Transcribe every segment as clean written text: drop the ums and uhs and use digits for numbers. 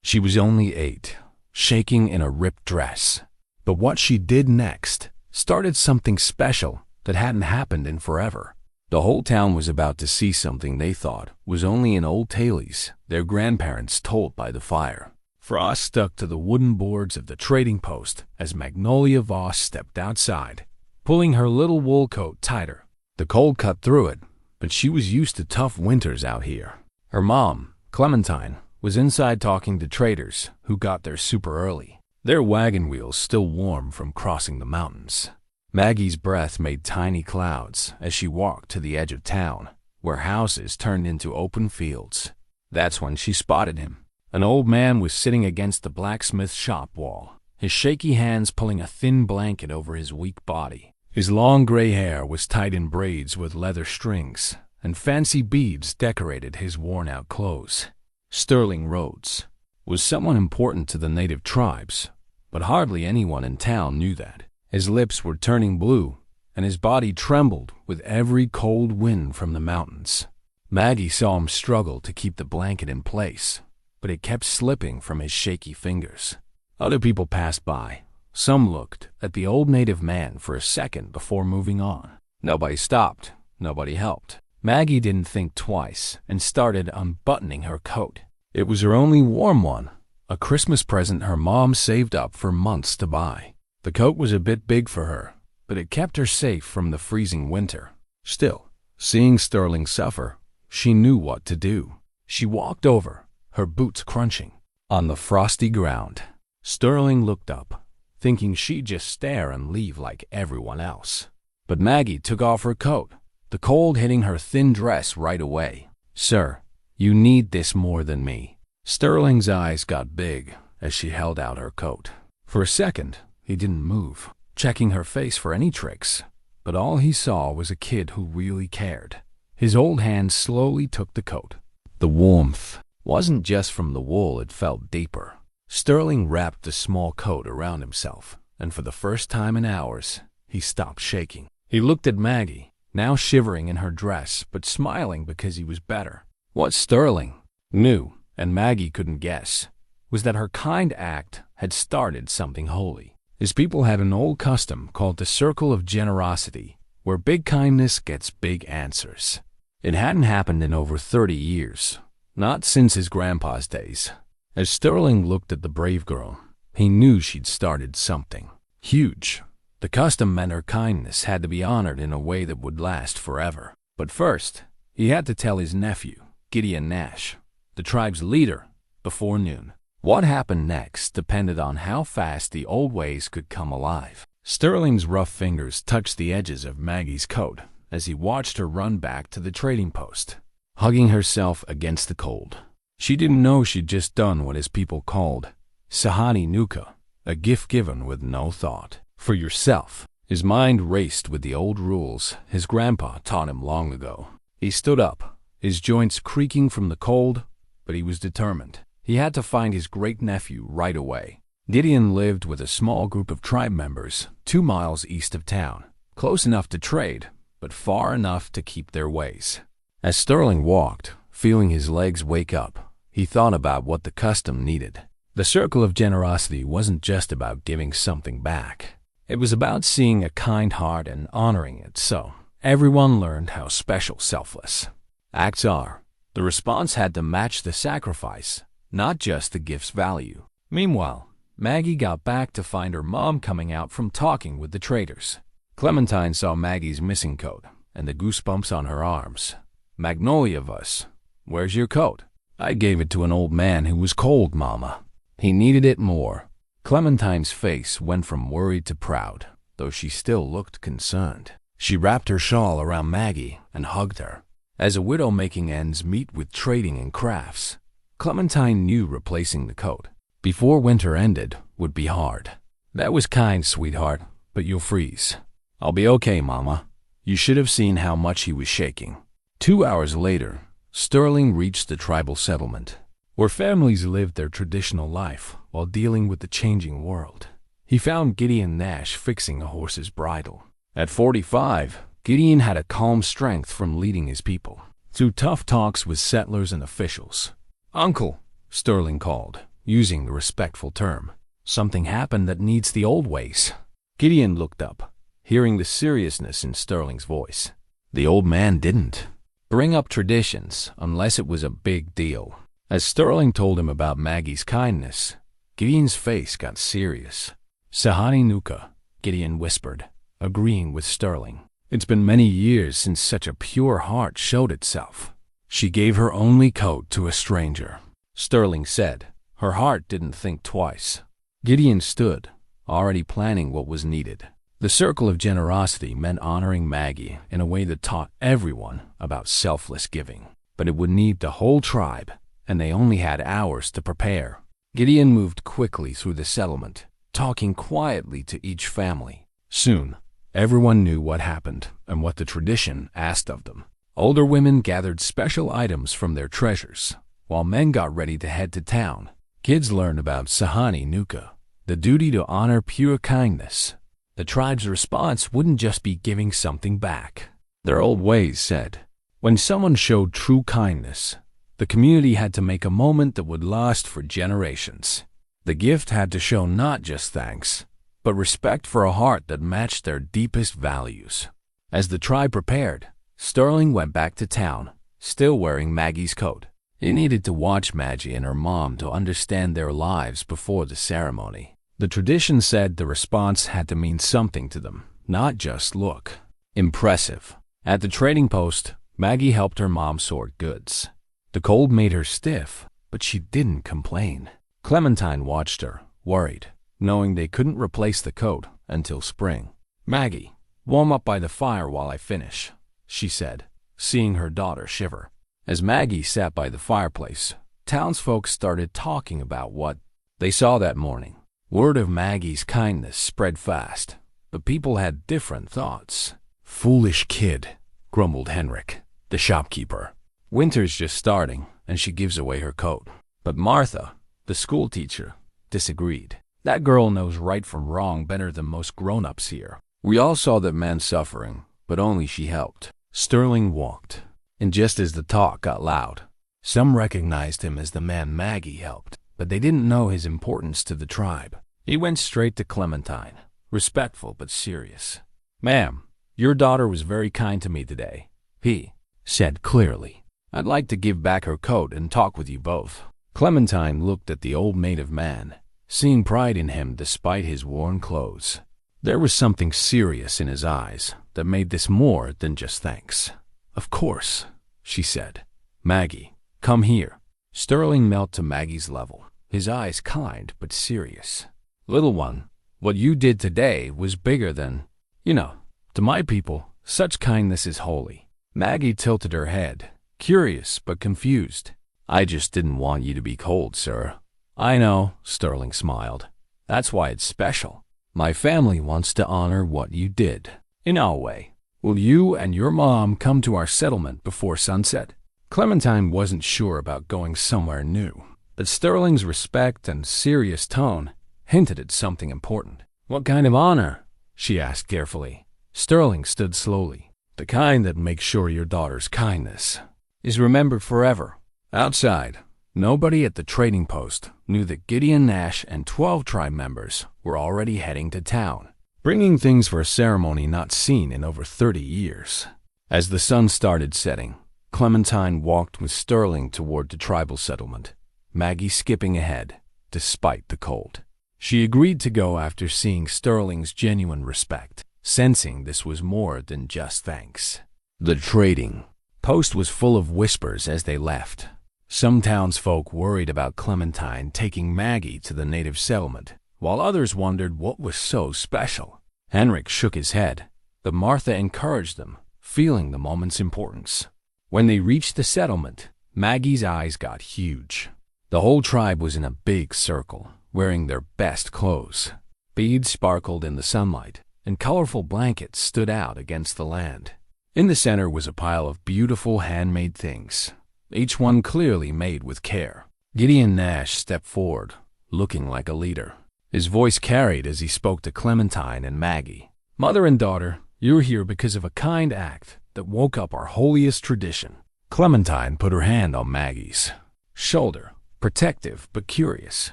She was only 8, shaking in a ripped dress. But what she did next started something special that hadn't happened in forever. The whole town was about to see something they thought was only in old tales their grandparents told by the fire. Frost stuck to the wooden boards of the trading post as Magnolia Voss stepped outside, pulling her little wool coat tighter. The cold cut through it, but she was used to tough winters out here. Her mom, Clementine, was inside talking to traders who got there super early, their wagon wheels still warm from crossing the mountains. Maggie's breath made tiny clouds as she walked to the edge of town, where houses turned into open fields. That's when she spotted him. An old man was sitting against the blacksmith shop wall, his shaky hands pulling a thin blanket over his weak body. His long gray hair was tied in braids with leather strings, and fancy beads decorated his worn-out clothes. Sterling Rhodes was someone important to the native tribes, but hardly anyone in town knew that. His lips were turning blue, and his body trembled with every cold wind from the mountains. Maggie saw him struggle to keep the blanket in place, but it kept slipping from his shaky fingers. Other people passed by. Some looked at the old native man for a second before moving on. Nobody stopped. Nobody helped. Maggie didn't think twice and started unbuttoning her coat. It was her only warm one, a Christmas present her mom saved up for months to buy. The coat was a bit big for her, but it kept her safe from the freezing winter. Still, seeing Sterling suffer, she knew what to do. She walked over, her boots crunching, on the frosty ground. Sterling looked up, thinking she'd just stare and leave like everyone else. But Maggie took off her coat, the cold hitting her thin dress right away. "Sir, you need this more than me." Sterling's eyes got big as she held out her coat. For a second, he didn't move, checking her face for any tricks, but all he saw was a kid who really cared. His old hand slowly took the coat. The warmth wasn't just from the wool, it felt deeper. Sterling wrapped the small coat around himself, and for the first time in hours, he stopped shaking. He looked at Maggie, now shivering in her dress, but smiling because he was better. What Sterling knew, and Maggie couldn't guess, was that her kind act had started something holy. His people had an old custom called the Circle of Generosity, where big kindness gets big answers. It hadn't happened in over 30 years, not since his grandpa's days. As Sterling looked at the brave girl, he knew she'd started something huge. The custom meant her kindness had to be honored in a way that would last forever. But first, he had to tell his nephew, Gideon Nash, the tribe's leader, before noon. What happened next depended on how fast the old ways could come alive. Sterling's rough fingers touched the edges of Maggie's coat as he watched her run back to the trading post, hugging herself against the cold. She didn't know she'd just done what his people called Sahani Nuka, a gift given with no thought. For yourself. His mind raced with the old rules his grandpa taught him long ago. He stood up, his joints creaking from the cold, but he was determined. He had to find his great-nephew right away. Gideon lived with a small group of tribe members 2 miles east of town, close enough to trade, but far enough to keep their ways. As Sterling walked, feeling his legs wake up, he thought about what the custom needed. The Circle of Generosity wasn't just about giving something back. It was about seeing a kind heart and honoring it, so everyone learned how special selfless acts are. The response had to match the sacrifice, not just the gift's value. Meanwhile, Maggie got back to find her mom coming out from talking with the traders. Clementine saw Maggie's missing coat and the goosebumps on her arms. "Magnolia Voss, where's your coat?" "I gave it to an old man who was cold, Mama. He needed it more." Clementine's face went from worried to proud, though she still looked concerned. She wrapped her shawl around Maggie and hugged her. As a widow making ends meet with trading and crafts, Clementine knew replacing the coat before winter ended would be hard. "That was kind, sweetheart, but you'll freeze." "I'll be okay, Mama." You should have seen how much he was shaking. 2 hours later, Sterling reached the tribal settlement, where families lived their traditional life while dealing with the changing world. He found Gideon Nash fixing a horse's bridle. At 45, Gideon had a calm strength from leading his people through tough talks with settlers and officials. "Uncle," Sterling called, using the respectful term. Something happened that needs the old ways. Gideon looked up, hearing the seriousness in Sterling's voice. The old man didn't bring up traditions unless it was a big deal. As Sterling told him about Maggie's kindness, Gideon's face got serious. Sahani Nuka, Gideon whispered, agreeing with Sterling. It's been many years since such a pure heart showed itself. She gave her only coat to a stranger. Sterling said. Her heart didn't think twice. Gideon stood, already planning what was needed. The circle of generosity meant honoring Maggie in a way that taught everyone about selfless giving. But it would need the whole tribe, and they only had hours to prepare. Gideon moved quickly through the settlement, talking quietly to each family. Soon, everyone knew what happened and what the tradition asked of them. Older women gathered special items from their treasures, while men got ready to head to town. Kids learned about Sahani Nuka, the duty to honor pure kindness. The tribe's response wouldn't just be giving something back. Their old ways said, when someone showed true kindness, the community had to make a moment that would last for generations. The gift had to show not just thanks, but respect for a heart that matched their deepest values. As the tribe prepared, Sterling went back to town, still wearing Maggie's coat. He needed to watch Maggie and her mom to understand their lives before the ceremony. The tradition said the response had to mean something to them, not just look impressive. At the trading post, Maggie helped her mom sort goods. The cold made her stiff, but she didn't complain. Clementine watched her, worried, knowing they couldn't replace the coat until spring. Maggie, warm up by the fire while I finish, she said, seeing her daughter shiver. As Maggie sat by the fireplace, townsfolk started talking about what they saw that morning. Word of Maggie's kindness spread fast, but people had different thoughts. Foolish kid, grumbled Henrik, the shopkeeper. Winter's just starting, and she gives away her coat. But Martha, the school teacher, disagreed. That girl knows right from wrong better than most grown-ups here. We all saw that man suffering, but only she helped. Sterling walked, and just as the talk got loud, some recognized him as the man Maggie helped, but they didn't know his importance to the tribe. He went straight to Clementine, respectful but serious. Ma'am, your daughter was very kind to me today, he said clearly. I'd like to give back her coat and talk with you both. Clementine looked at the old maid of man, seeing pride in him despite his worn clothes. There was something serious in his eyes that made this more than just thanks. Of course, she said. Maggie, come here. Sterling knelt to Maggie's level, his eyes kind but serious. Little one, what you did today was bigger than, to my people, such kindness is holy. Maggie tilted her head, curious but confused. I just didn't want you to be cold, sir. I know, Sterling smiled. That's why it's special. My family wants to honor what you did, in our way. Will you and your mom come to our settlement before sunset? Clementine wasn't sure about going somewhere new, but Sterling's respect and serious tone hinted at something important. What kind of honor? She asked carefully. Sterling stood slowly. The kind that makes sure your daughter's kindness is remembered forever. Outside, nobody at the trading post knew that Gideon Nash and 12 tribe members were already heading to town, bringing things for a ceremony not seen in over 30 years. As the sun started setting, Clementine walked with Sterling toward the tribal settlement, Maggie skipping ahead, despite the cold. She agreed to go after seeing Sterling's genuine respect, sensing this was more than just thanks. The trading post was full of whispers as they left. Some townsfolk worried about Clementine taking Maggie to the native settlement, while others wondered what was so special. Henrik shook his head, but Martha encouraged them, feeling the moment's importance. When they reached the settlement, Maggie's eyes got huge. The whole tribe was in a big circle, wearing their best clothes. Beads sparkled in the sunlight, and colorful blankets stood out against the land. In the center was a pile of beautiful handmade things, each one clearly made with care. Gideon Nash stepped forward, looking like a leader. His voice carried as he spoke to Clementine and Maggie. Mother and daughter, you're here because of a kind act that woke up our holiest tradition. Clementine put her hand on Maggie's shoulder, protective but curious.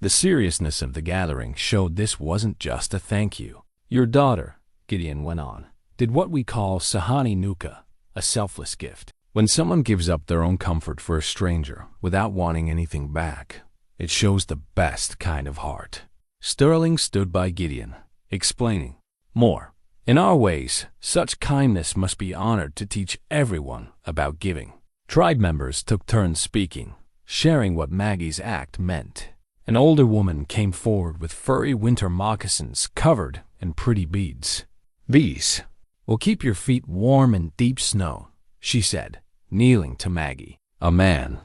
The seriousness of the gathering showed this wasn't just a thank you. Your daughter, Gideon went on, did what we call sahani nuka, a selfless gift. When someone gives up their own comfort for a stranger without wanting anything back, it shows the best kind of heart. Sterling stood by Gideon, explaining, more. In our ways, such kindness must be honored to teach everyone about giving. Tribe members took turns speaking, sharing what Maggie's act meant. An older woman came forward with furry winter moccasins covered in pretty beads. These will keep your feet warm in deep snow, she said, kneeling to Maggie. A man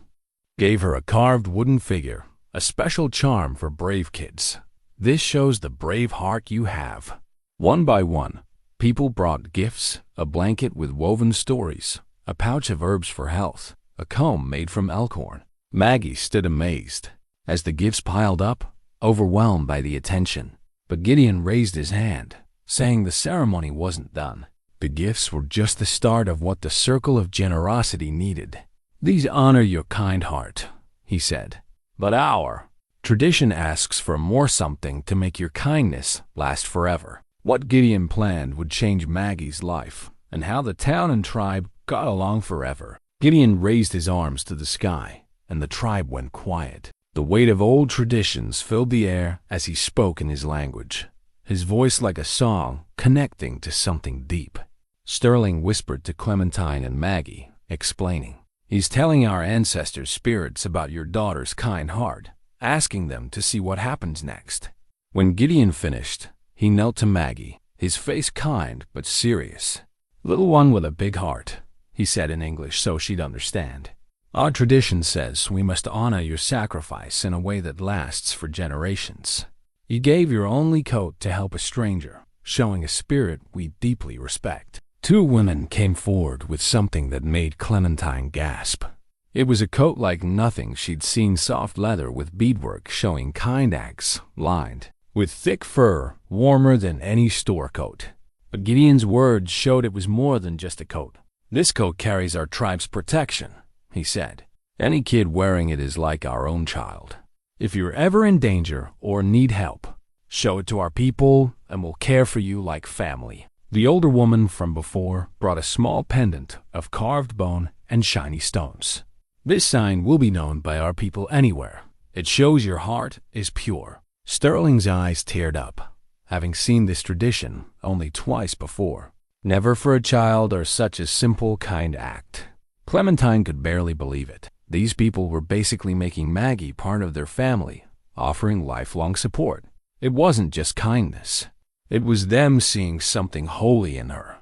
gave her a carved wooden figure, a special charm for brave kids. This shows the brave heart you have. One by one, people brought gifts, a blanket with woven stories, a pouch of herbs for health, a comb made from elk horn. Maggie stood amazed as the gifts piled up, overwhelmed by the attention. But Gideon raised his hand, saying the ceremony wasn't done. The gifts were just the start of what the circle of generosity needed. These honor your kind heart, he said. But our tradition asks for more, something to make your kindness last forever. What Gideon planned would change Maggie's life, and how the town and tribe got along forever. Gideon raised his arms to the sky, and the tribe went quiet. The weight of old traditions filled the air as he spoke in his language, his voice like a song connecting to something deep. Sterling whispered to Clementine and Maggie, explaining, he's telling our ancestors' spirits about your daughter's kind heart, asking them to see what happens next. When Gideon finished, he knelt to Maggie, his face kind but serious. Little one with a big heart, he said in English so she'd understand. Our tradition says we must honor your sacrifice in a way that lasts for generations. You gave your only coat to help a stranger, showing a spirit we deeply respect. Two women came forward with something that made Clementine gasp. It was a coat like nothing she'd seen, soft leather with beadwork showing kind acts, lined with thick fur, warmer than any store coat. But Gideon's words showed it was more than just a coat. This coat carries our tribe's protection, he said. Any kid wearing it is like our own child. If you're ever in danger or need help, show it to our people and we'll care for you like family. The older woman from before brought a small pendant of carved bone and shiny stones. This sign will be known by our people anywhere. It shows your heart is pure. Sterling's eyes teared up, having seen this tradition only twice before. Never for a child or such a simple, kind act. Clementine could barely believe it. These people were basically making Maggie part of their family, offering lifelong support. It wasn't just kindness. It was them seeing something holy in her.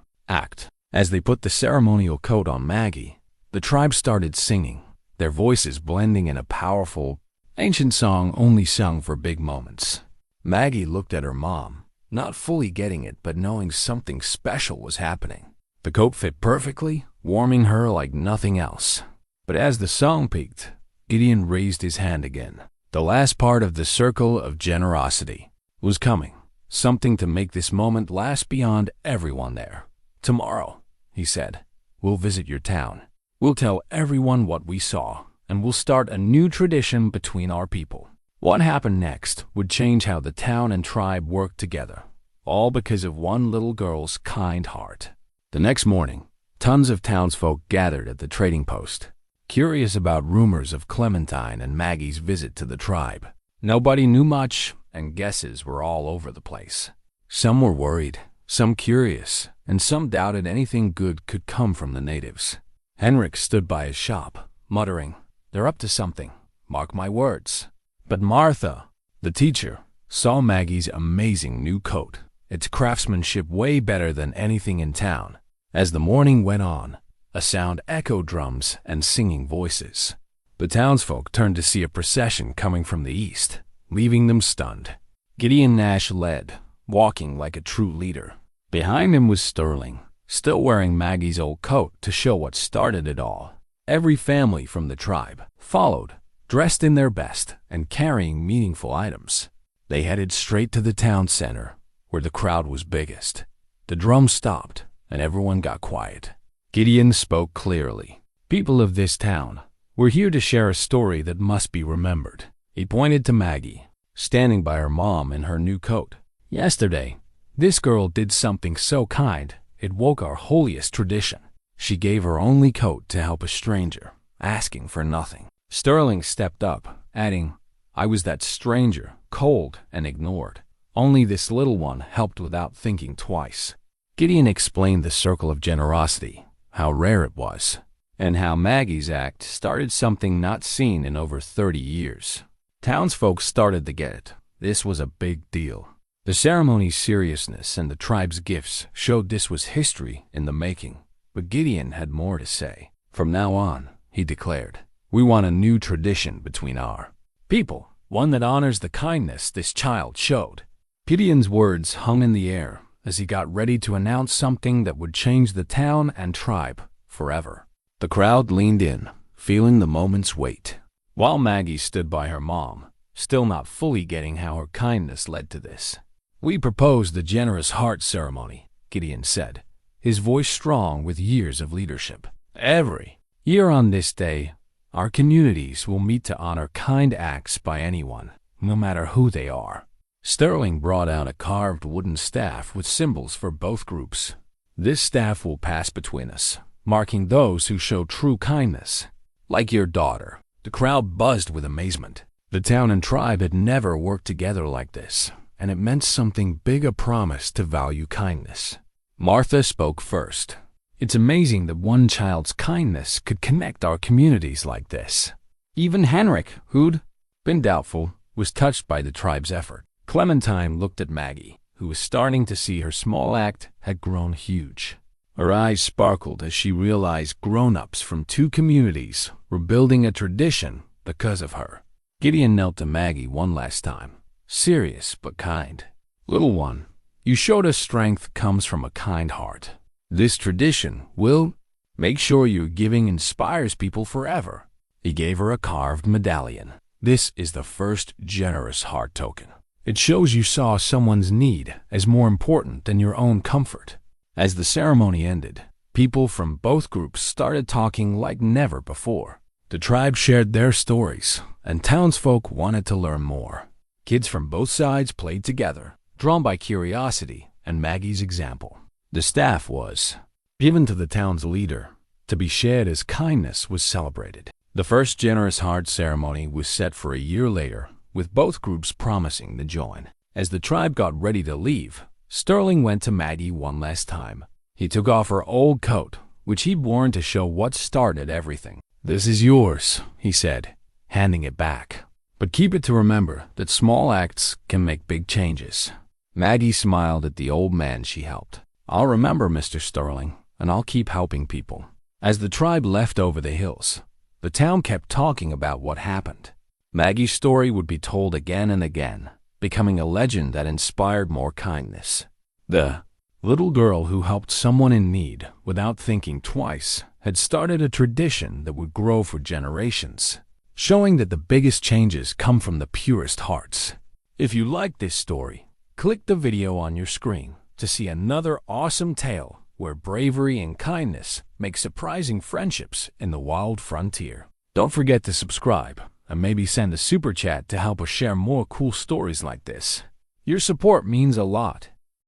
As they put the ceremonial coat on Maggie, the tribe started singing, their voices blending in a powerful, ancient song only sung for big moments. Maggie looked at her mom, not fully getting it but knowing something special was happening. The coat fit perfectly, warming her like nothing else. But as the song peaked, Gideon raised his hand again. The last part of the circle of generosity was coming, something to make this moment last beyond everyone there. Tomorrow, he said, we'll visit your town. We'll tell everyone what we saw, and we'll start a new tradition between our people. What happened next would change how the town and tribe worked together, all because of one little girl's kind heart. The next morning, tons of townsfolk gathered at the trading post, curious about rumors of Clementine and Maggie's visit to the tribe. Nobody knew much, and guesses were all over the place. Some were worried, some curious, and some doubted anything good could come from the natives. Henrik stood by his shop, muttering, "They're up to something, mark my words." But Martha, the teacher, saw Maggie's amazing new coat, its craftsmanship way better than anything in town. As the morning went on, a sound echoed drums and singing voices. The townsfolk turned to see a procession coming from the east, leaving them stunned. Gideon Nash led, walking like a true leader. Behind him was Sterling, still wearing Maggie's old coat to show what started it all. Every family from the tribe followed, dressed in their best and carrying meaningful items. They headed straight to the town center, where the crowd was biggest. The drums stopped, and everyone got quiet. Gideon spoke clearly. "People of this town, we're here to share a story that must be remembered." He pointed to Maggie, standing by her mom in her new coat. Yesterday, this girl did something so kind, it woke our holiest tradition. She gave her only coat to help a stranger, asking for nothing. Sterling stepped up, adding, I was that stranger, cold and ignored. Only this little one helped without thinking twice. Gideon explained the circle of generosity, how rare it was, and how Maggie's act started something not seen in over 30 years. Townsfolk started to get it. This was a big deal. The ceremony's seriousness and the tribe's gifts showed this was history in the making. But Gideon had more to say. From now on, he declared, we want a new tradition between our people, one that honors the kindness this child showed. Gideon's words hung in the air as he got ready to announce something that would change the town and tribe forever. The crowd leaned in, feeling the moment's weight, while Maggie stood by her mom, still not fully getting how her kindness led to this. We propose the generous heart ceremony, Gideon said, his voice strong with years of leadership. Every year on this day, our communities will meet to honor kind acts by anyone, no matter who they are. Sterling brought out a carved wooden staff with symbols for both groups. This staff will pass between us, marking those who show true kindness. Like your daughter. The crowd buzzed with amazement. The town and tribe had never worked together like this, and it meant something big, a promise to value kindness. Martha spoke first. It's amazing that one child's kindness could connect our communities like this. Even Henrik, who'd been doubtful, was touched by the tribe's effort. Clementine looked at Maggie, who was starting to see her small act had grown huge. Her eyes sparkled as she realized grown-ups from two communities were building a tradition because of her. Gideon knelt to Maggie one last time, serious but kind. Little one, you showed us strength comes from a kind heart. This tradition will make sure your giving inspires people forever. He gave her a carved medallion. This is the first generous heart token. It shows you saw someone's need as more important than your own comfort. As the ceremony ended, people from both groups started talking like never before. The tribe shared their stories, and townsfolk wanted to learn more. Kids from both sides played together, drawn by curiosity and Maggie's example. The staff was given to the town's leader. To be shared as kindness was celebrated. The first generous heart ceremony was set for a year later, with both groups promising to join. As the tribe got ready to leave, Sterling went to Maggie one last time. He took off her old coat, which he'd worn to show what started everything. This is yours, he said, handing it back. But keep it to remember that small acts can make big changes. Maggie smiled at the old man she helped. I'll remember, Mr. Sterling, and I'll keep helping people. As the tribe left over the hills, the town kept talking about what happened. Maggie's story would be told again and again, becoming a legend that inspired more kindness. The little girl who helped someone in need without thinking twice had started a tradition that would grow for generations, showing that the biggest changes come from the purest hearts. If you like this story, click the video on your screen to see another awesome tale where bravery and kindness make surprising friendships in the wild frontier. Don't forget to subscribe and maybe send a super chat to help us share more cool stories like this. Your support means a lot.